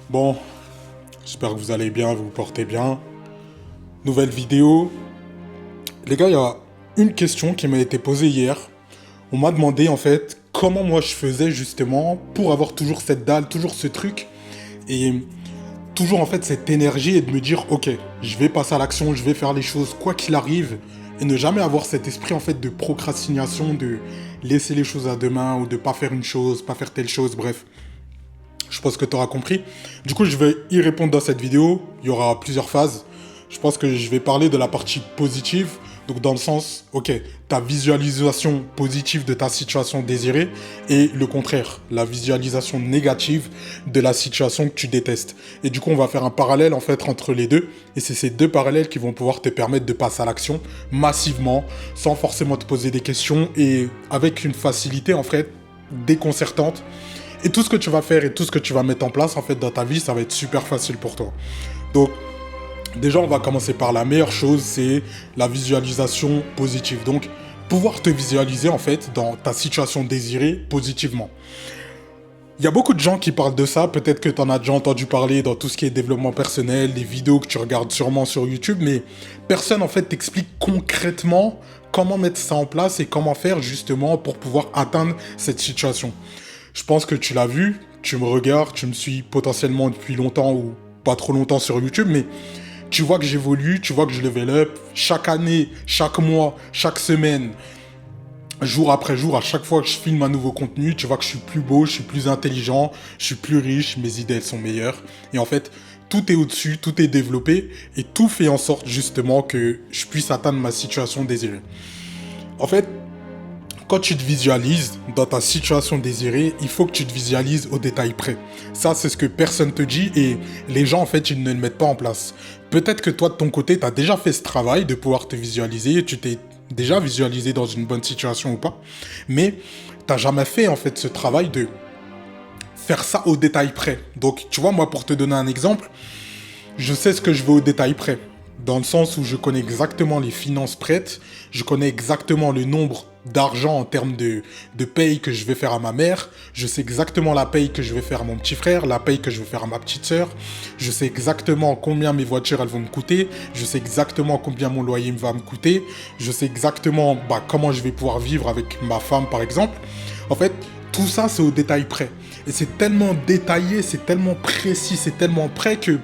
Bon, j'espère que vous allez bien, vous vous portez bien. Nouvelle vidéo. Les gars, il y a une question qui m'a été posée hier. On m'a demandé en fait comment moi je faisais justement pour avoir toujours cette dalle, toujours ce truc et toujours en fait cette énergie et de me dire ok, je vais passer à l'action, je vais faire les choses quoi qu'il arrive et ne jamais avoir cet esprit en fait de procrastination, de laisser les choses à demain ou de pas faire une chose, pas faire telle chose, bref. Je pense que tu auras compris. Du coup, je vais y répondre dans cette vidéo. Il y aura plusieurs phases. Je pense que je vais parler de la partie positive. Donc, dans le sens, ok, ta visualisation positive de ta situation désirée et le contraire, la visualisation négative de la situation que tu détestes. Et du coup, on va faire un parallèle en fait entre les deux. Et c'est ces deux parallèles qui vont pouvoir te permettre de passer à l'action massivement, sans forcément te poser des questions et avec une facilité en fait déconcertante. Et tout ce que tu vas faire et tout ce que tu vas mettre en place en fait dans ta vie, ça va être super facile pour toi. Donc déjà, on va commencer par la meilleure chose, c'est la visualisation positive. Donc pouvoir te visualiser en fait dans ta situation désirée positivement. Il y a beaucoup de gens qui parlent de ça, peut-être que tu en as déjà entendu parler dans tout ce qui est développement personnel, les vidéos que tu regardes sûrement sur YouTube, mais personne en fait t'explique concrètement comment mettre ça en place et comment faire justement pour pouvoir atteindre cette situation. Je pense que tu l'as vu, tu me regardes, tu me suis potentiellement depuis longtemps ou pas trop longtemps sur YouTube, mais tu vois que j'évolue, tu vois que je level up. Chaque année, chaque mois, chaque semaine, jour après jour, à chaque fois que je filme un nouveau contenu, tu vois que je suis plus beau, je suis plus intelligent, je suis plus riche, mes idées elles sont meilleures. Et en fait, tout est au-dessus, tout est développé et tout fait en sorte justement que je puisse atteindre ma situation désirée. En fait, quand tu te visualises dans ta situation désirée, il faut que tu te visualises au détail près. Ça, c'est ce que personne te dit et les gens, en fait, ils ne le mettent pas en place. Peut-être que toi, de ton côté, tu as déjà fait ce travail de pouvoir te visualiser, tu t'es déjà visualisé dans une bonne situation ou pas, mais tu n'as jamais fait, en fait, ce travail de faire ça au détail près. Donc, tu vois, moi, pour te donner un exemple, je sais ce que je veux au détail près. Dans le sens où je connais exactement les finances prêtes, je connais exactement le nombre d'argent en termes de paye que je vais faire à ma mère, je sais exactement la paye que je vais faire à mon petit frère, la paye que je vais faire à ma petite sœur, je sais exactement combien mes voitures elles vont me coûter, je sais exactement combien mon loyer va me coûter, je sais exactement comment je vais pouvoir vivre avec ma femme par exemple. En fait, tout ça c'est au détail près. Et c'est tellement détaillé, c'est tellement précis, c'est tellement près que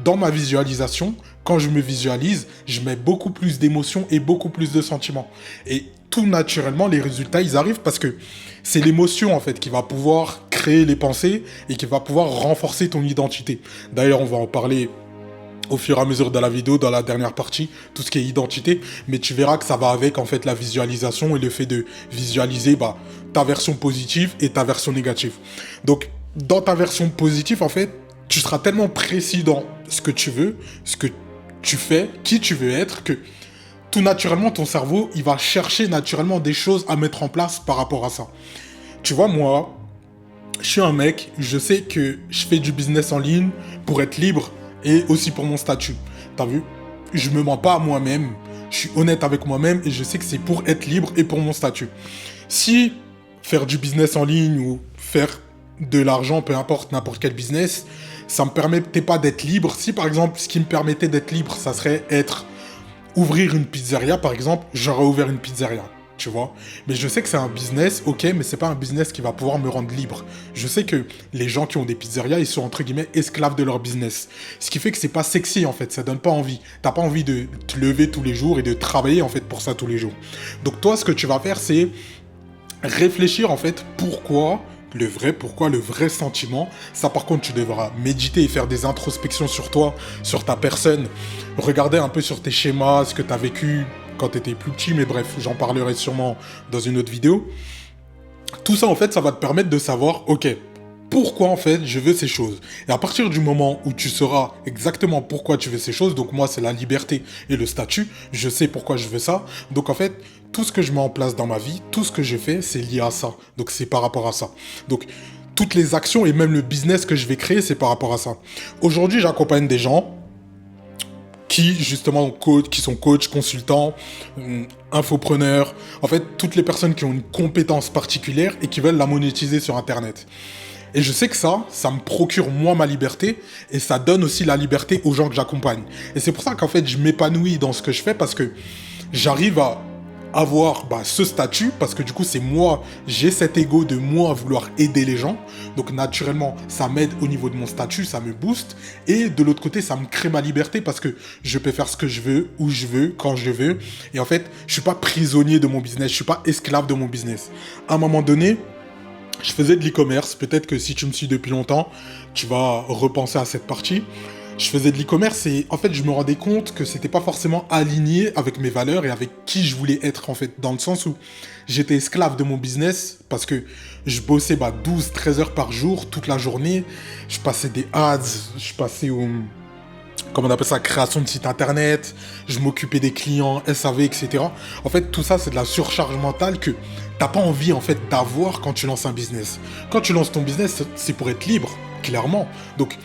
dans ma visualisation, quand je me visualise, je mets beaucoup plus d'émotions et beaucoup plus de sentiments. Et tout naturellement, les résultats, ils arrivent parce que c'est l'émotion, en fait, qui va pouvoir créer les pensées et qui va pouvoir renforcer ton identité. D'ailleurs, on va en parler au fur et à mesure de la vidéo, dans la dernière partie, tout ce qui est identité, mais tu verras que ça va avec, en fait, la visualisation et le fait de visualiser, ta version positive et ta version négative. Donc, dans ta version positive, en fait, tu seras tellement précis dans ce que tu veux, ce que tu fais, qui tu veux être, que tout naturellement, ton cerveau, il va chercher naturellement des choses à mettre en place par rapport à ça. Tu vois, moi, je suis un mec, je sais que je fais du business en ligne pour être libre et aussi pour mon statut. T'as vu? Je me mens pas à moi-même, je suis honnête avec moi-même et je sais que c'est pour être libre et pour mon statut. Si faire du business en ligne ou faire de l'argent, peu importe, n'importe quel business, ça me permettait pas d'être libre. Si par exemple, ce qui me permettait d'être libre, ça serait ouvrir une pizzeria, par exemple, j'aurais ouvert une pizzeria, tu vois. Mais je sais que c'est un business, ok, mais c'est pas un business qui va pouvoir me rendre libre. Je sais que les gens qui ont des pizzerias, ils sont entre guillemets esclaves de leur business. Ce qui fait que c'est pas sexy en fait, ça donne pas envie. T'as pas envie de te lever tous les jours et de travailler en fait pour ça tous les jours. Donc toi, ce que tu vas faire, c'est réfléchir en fait pourquoi le vrai sentiment. Ça par contre tu devras méditer et faire des introspections sur toi, sur ta personne, regarder un peu sur tes schémas, ce que tu as vécu quand tu étais plus petit, mais bref, j'en parlerai sûrement dans une autre vidéo. Tout ça en fait ça va te permettre de savoir, ok, pourquoi en fait je veux ces choses. Et à partir du moment où tu sauras exactement pourquoi tu veux ces choses, donc moi c'est la liberté et le statut, je sais pourquoi je veux ça, donc en fait tout ce que je mets en place dans ma vie, tout ce que je fais, c'est lié à ça, donc c'est par rapport à ça. Donc toutes les actions et même le business que je vais créer, c'est par rapport à ça. Aujourd'hui j'accompagne des gens qui justement qui sont coachs, consultants, infopreneurs, en fait toutes les personnes qui ont une compétence particulière et qui veulent la monétiser sur internet. Et je sais que ça me procure moi ma liberté et ça donne aussi la liberté aux gens que j'accompagne. Et c'est pour ça qu'en fait, je m'épanouis dans ce que je fais parce que j'arrive à avoir ce statut parce que du coup, c'est moi, j'ai cet ego de moi vouloir aider les gens. Donc naturellement, ça m'aide au niveau de mon statut, ça me booste. Et de l'autre côté, ça me crée ma liberté parce que je peux faire ce que je veux, où je veux, quand je veux. Et en fait, je suis pas prisonnier de mon business, je suis pas esclave de mon business. À un moment donné, je faisais de l'e-commerce. Peut-être que si tu me suis depuis longtemps, tu vas repenser à cette partie. Je faisais de l'e-commerce et en fait, je me rendais compte que c'était pas forcément aligné avec mes valeurs et avec qui je voulais être en fait. Dans le sens où j'étais esclave de mon business parce que je bossais 12-13 heures par jour, toute la journée. Je passais des ads, je passais au... Comment on appelle ça, création de site internet, je m'occupais des clients, SAV, etc. En fait, tout ça, c'est de la surcharge mentale que t'as pas envie, en fait, d'avoir quand tu lances un business. Quand tu lances ton business, c'est pour être libre, clairement. Donc,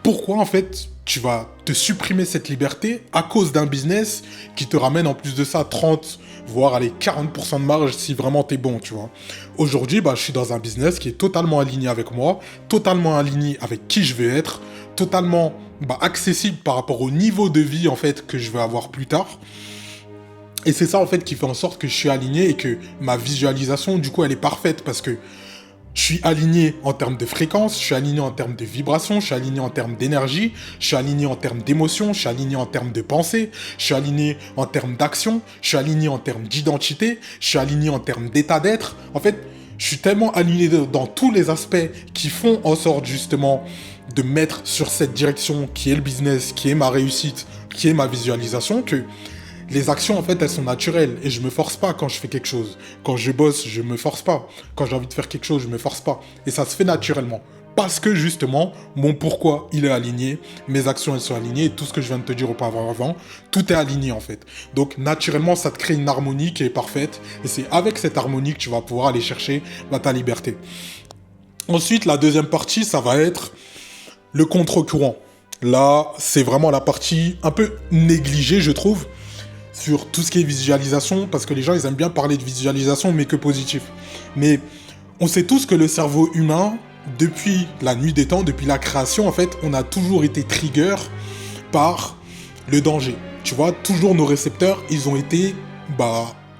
pourquoi, en fait, tu vas te supprimer cette liberté à cause d'un business qui te ramène, en plus de ça, 30, voire, allez, 40% de marge si vraiment t'es bon, tu vois. Aujourd'hui, je suis dans un business qui est totalement aligné avec moi, totalement aligné avec qui je veux être, totalement accessible par rapport au niveau de vie en fait que je vais avoir plus tard. Et c'est ça en fait qui fait en sorte que je suis aligné et que ma visualisation du coup elle est parfaite parce que je suis aligné en termes de fréquence, je suis aligné en termes de vibration, je suis aligné en termes d'énergie, je suis aligné en termes d'émotion, je suis aligné en termes de pensée, je suis aligné en termes d'action, je suis aligné en termes d'identité, je suis aligné en termes d'état d'être. En fait, je suis tellement aligné dans tous les aspects qui font en sorte justement de mettre sur cette direction qui est le business, qui est ma réussite, qui est ma visualisation, que les actions en fait elles sont naturelles et je me force pas quand je fais quelque chose. Quand je bosse, je me force pas. Quand j'ai envie de faire quelque chose, je me force pas. Et ça se fait naturellement. Parce que justement, mon pourquoi il est aligné, mes actions elles sont alignées et tout ce que je viens de te dire auparavant, tout est aligné en fait. Donc naturellement, ça te crée une harmonie qui est parfaite et c'est avec cette harmonie que tu vas pouvoir aller chercher ta liberté. Ensuite, la deuxième partie, ça va être le contre-courant. Là, c'est vraiment la partie un peu négligée, je trouve, sur tout ce qui est visualisation, parce que les gens, ils aiment bien parler de visualisation, mais que positif. Mais on sait tous que le cerveau humain, depuis la nuit des temps, depuis la création, en fait, on a toujours été trigger par le danger. Tu vois, toujours nos récepteurs, ils ont été,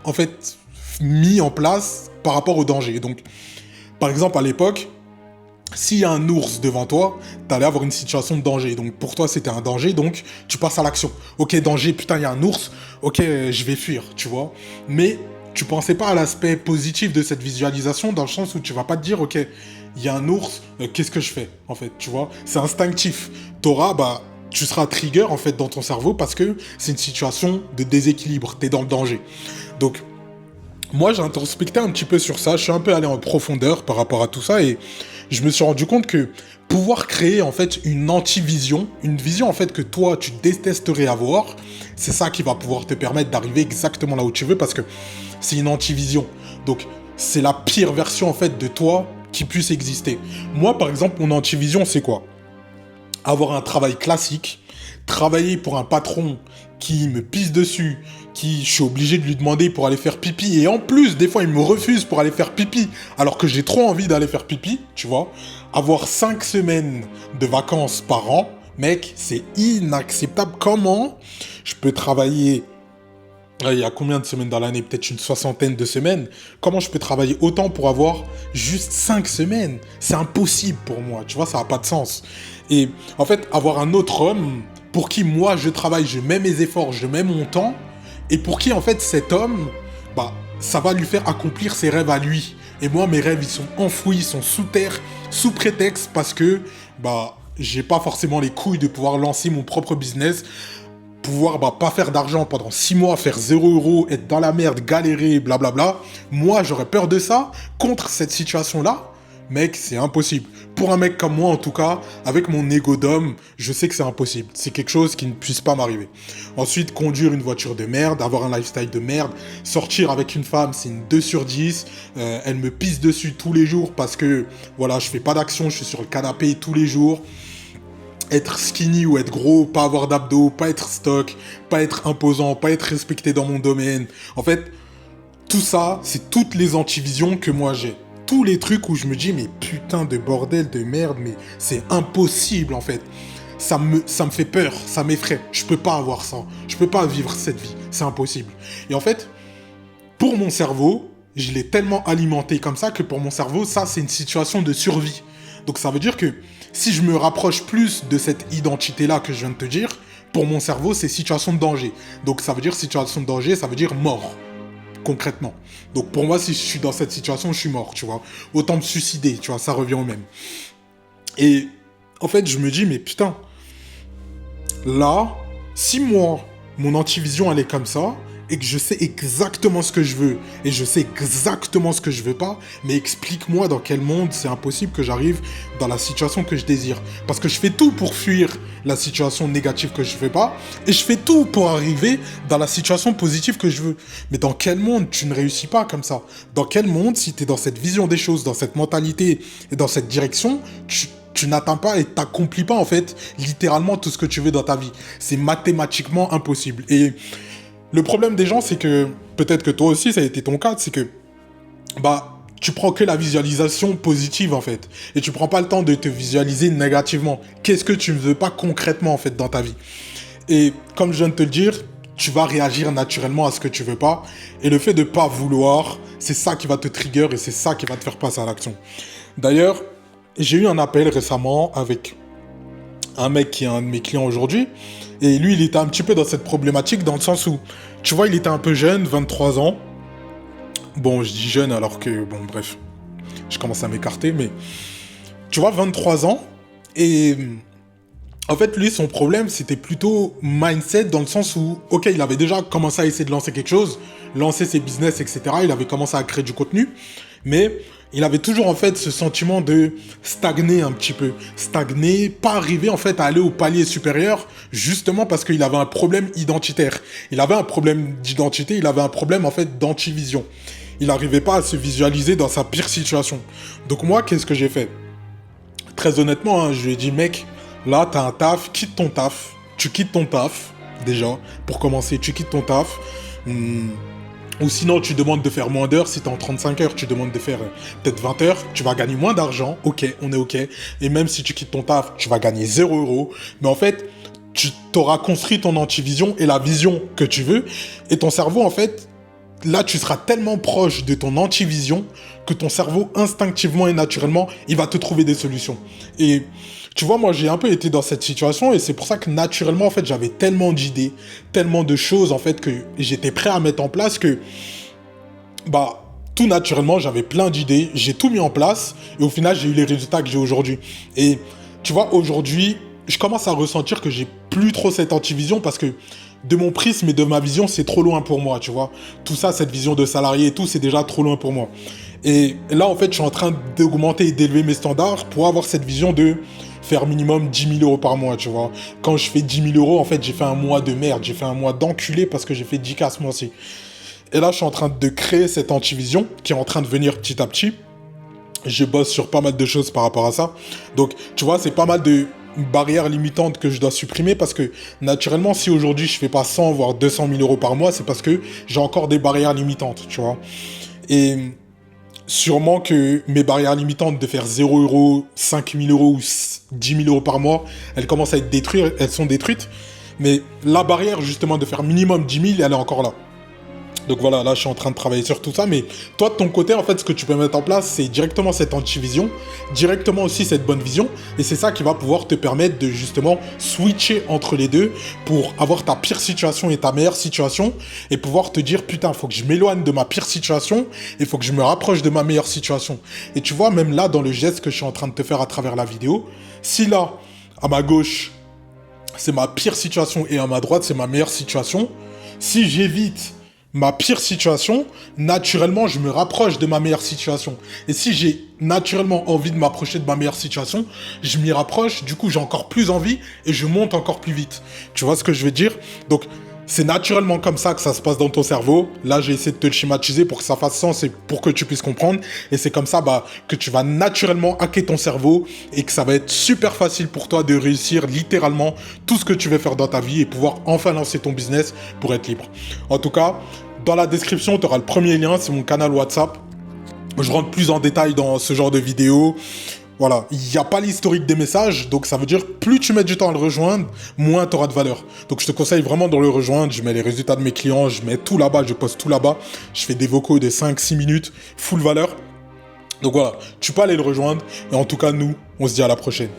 en fait, mis en place par rapport au danger. Donc, par exemple, à l'époque, s'il y a un ours devant toi, t'allais avoir une situation de danger. Donc pour toi, c'était un danger, donc tu passes à l'action. Ok, danger, putain, il y a un ours. Ok, je vais fuir, tu vois. Mais tu pensais pas à l'aspect positif de cette visualisation, dans le sens où tu vas pas te dire, ok, il y a un ours, qu'est-ce que je fais, en fait, tu vois. C'est instinctif. Tu seras trigger, en fait, dans ton cerveau, parce que c'est une situation de déséquilibre. T'es dans le danger. Donc, moi, j'ai introspecté un petit peu sur ça. Je suis un peu allé en profondeur par rapport à tout ça et je me suis rendu compte que pouvoir créer en fait une anti-vision, une vision en fait que toi tu détesterais avoir, c'est ça qui va pouvoir te permettre d'arriver exactement là où tu veux parce que c'est une anti-vision. Donc c'est la pire version en fait de toi qui puisse exister. Moi par exemple, mon anti-vision c'est quoi ? Avoir un travail classique, travailler pour un patron qui me pisse dessus, qui je suis obligé de lui demander pour aller faire pipi, et en plus, des fois, il me refuse pour aller faire pipi, alors que j'ai trop envie d'aller faire pipi, tu vois. Avoir 5 semaines de vacances par an, mec, c'est inacceptable. Comment je peux travailler... Il y a combien de semaines dans l'année ? Peut-être une 60aine de semaines. Comment je peux travailler autant pour avoir juste 5 semaines ? C'est impossible pour moi, tu vois, ça n'a pas de sens. Et en fait, avoir un autre homme pour qui moi je travaille, je mets mes efforts, je mets mon temps, et pour qui en fait cet homme, ça va lui faire accomplir ses rêves à lui. Et moi mes rêves ils sont enfouis, ils sont sous terre, sous prétexte parce que j'ai pas forcément les couilles de pouvoir lancer mon propre business, pouvoir pas faire d'argent pendant 6 mois, faire 0 €, être dans la merde, galérer, blablabla. Moi j'aurais peur de ça contre cette situation-là. Mec, c'est impossible. Pour un mec comme moi, en tout cas, avec mon ego d'homme, je sais que c'est impossible. C'est quelque chose qui ne puisse pas m'arriver. Ensuite, conduire une voiture de merde, avoir un lifestyle de merde, sortir avec une femme, c'est une 2 sur 10. Elle me pisse dessus tous les jours parce que, voilà, je fais pas d'action, je suis sur le canapé tous les jours. Être skinny ou être gros, pas avoir d'abdos, pas être stock, pas être imposant, pas être respecté dans mon domaine. En fait, tout ça, c'est toutes les antivisions que moi j'ai. tous les trucs où je me dis, mais putain de bordel, de merde, mais c'est impossible en fait. Ça me fait peur, ça m'effraie. Je peux pas avoir ça. Je peux pas vivre cette vie. C'est impossible. Et en fait, pour mon cerveau, je l'ai tellement alimenté comme ça que pour mon cerveau, ça, c'est une situation de survie. Donc ça veut dire que si je me rapproche plus de cette identité-là que je viens de te dire, pour mon cerveau, c'est situation de danger. Donc ça veut dire situation de danger, ça veut dire mort, concrètement. Donc pour moi, si je suis dans cette situation, je suis mort, tu vois. Autant me suicider, tu vois, ça revient au même. Et en fait, je me dis, mais putain, là, si moi, mon antivision, elle est comme ça, et que je sais exactement ce que je veux, et je sais exactement ce que je veux pas, mais explique-moi dans quel monde c'est impossible que j'arrive dans la situation que je désire. Parce que je fais tout pour fuir la situation négative que je veux pas, et je fais tout pour arriver dans la situation positive que je veux. Mais dans quel monde tu ne réussis pas comme ça? Dans quel monde, si tu es dans cette vision des choses, dans cette mentalité et dans cette direction, tu n'atteins pas et t'accomplis pas en fait littéralement tout ce que tu veux dans ta vie. C'est mathématiquement impossible. Et le problème des gens, c'est que, peut-être que toi aussi ça a été ton cas, c'est que tu prends que la visualisation positive en fait. Et tu prends pas le temps de te visualiser négativement. Qu'est-ce que tu ne veux pas concrètement en fait dans ta vie? Et comme je viens de te le dire, tu vas réagir naturellement à ce que tu veux pas. Et le fait de pas vouloir, c'est ça qui va te trigger et c'est ça qui va te faire passer à l'action. D'ailleurs, j'ai eu un appel récemment avec un mec qui est un de mes clients aujourd'hui. Et lui, il était un petit peu dans cette problématique dans le sens où, tu vois, il était un peu jeune, 23 ans. Bon, je dis jeune alors que, bon, bref, je commence à m'écarter, mais tu vois, 23 ans. Et en fait, lui, son problème, c'était plutôt mindset dans le sens où, ok, il avait déjà commencé à essayer de lancer quelque chose, lancer ses business, etc. Il avait commencé à créer du contenu, mais il avait toujours en fait ce sentiment de stagner un petit peu. Stagner, pas arriver en fait à aller au palier supérieur, justement parce qu'il avait un problème identitaire. Il avait un problème d'identité, il avait un problème en fait d'antivision. Il n'arrivait pas à se visualiser dans sa pire situation. Donc moi, qu'est-ce que j'ai fait? Très honnêtement, hein, je lui ai dit, mec, là, t'as un taf, quitte ton taf. Tu quittes ton taf, déjà, pour commencer, tu quittes ton taf. Ou sinon, tu demandes de faire moins d'heures. Si t'es en 35 heures, tu demandes de faire peut-être 20 heures. Tu vas gagner moins d'argent. Ok, on est ok. Et même si tu quittes ton taf, tu vas gagner 0 €. Mais en fait, tu t'auras construit ton antivision et la vision que tu veux. Et ton cerveau, en fait, là, tu seras tellement proche de ton antivision que ton cerveau, instinctivement et naturellement, il va te trouver des solutions. Et tu vois, moi, j'ai un peu été dans cette situation et c'est pour ça que naturellement, en fait, j'avais tellement d'idées, tellement de choses, en fait, que j'étais prêt à mettre en place que, tout naturellement, j'avais plein d'idées, j'ai tout mis en place et au final, j'ai eu les résultats que j'ai aujourd'hui. Et tu vois, aujourd'hui, je commence à ressentir que j'ai plus trop cette antivision parce que de mon prisme et de ma vision, c'est trop loin pour moi, tu vois. Tout ça, cette vision de salarié et tout, c'est déjà trop loin pour moi. Et là, en fait, je suis en train d'augmenter et d'élever mes standards pour avoir cette vision de faire minimum 10 000 € par mois, tu vois. Quand je fais 10 000 €, en fait, j'ai fait un mois de merde, j'ai fait un mois d'enculé parce que j'ai fait 10K ce mois-ci. Et là, je suis en train de créer cette antivision qui est en train de venir petit à petit. Je bosse sur pas mal de choses par rapport à ça. Donc, tu vois, c'est pas mal de barrières limitantes que je dois supprimer parce que naturellement, si aujourd'hui je fais pas 100 voire 200 000 € par mois, c'est parce que j'ai encore des barrières limitantes, tu vois. Et sûrement que mes barrières limitantes de faire 0 €, 5 000 € ou 10 000 € par mois, elles commencent à être détruites, elles sont détruites. Mais la barrière justement de faire minimum 10 000, elle est encore là. Donc voilà, là je suis en train de travailler sur tout ça, mais toi de ton côté, en fait, ce que tu peux mettre en place, c'est directement cette antivision, directement aussi cette bonne vision, et c'est ça qui va pouvoir te permettre de justement switcher entre les deux pour avoir ta pire situation et ta meilleure situation, et pouvoir te dire, putain, faut que je m'éloigne de ma pire situation, et faut que je me rapproche de ma meilleure situation. Et tu vois, même là, dans le geste que je suis en train de te faire à travers la vidéo, si là, à ma gauche, c'est ma pire situation, et à ma droite, c'est ma meilleure situation, si j'évite ma pire situation, naturellement, je me rapproche de ma meilleure situation. Et si j'ai naturellement envie de m'approcher de ma meilleure situation, je m'y rapproche, du coup, j'ai encore plus envie et je monte encore plus vite. Tu vois ce que je veux dire? Donc, c'est naturellement comme ça que ça se passe dans ton cerveau. Là, j'ai essayé de te le schématiser pour que ça fasse sens et pour que tu puisses comprendre. Et c'est comme ça que tu vas naturellement hacker ton cerveau et que ça va être super facile pour toi de réussir littéralement tout ce que tu veux faire dans ta vie et pouvoir enfin lancer ton business pour être libre. En tout cas, dans la description, tu auras le premier lien, c'est mon canal WhatsApp. Je rentre plus en détail dans ce genre de vidéo. Voilà, il n'y a pas l'historique des messages, donc ça veut dire plus tu mets du temps à le rejoindre, moins tu auras de valeur. Donc je te conseille vraiment de le rejoindre, je mets les résultats de mes clients, je mets tout là-bas, je poste tout là-bas, je fais des vocaux de 5-6 minutes, full valeur. Donc voilà, tu peux aller le rejoindre, et en tout cas nous, on se dit à la prochaine.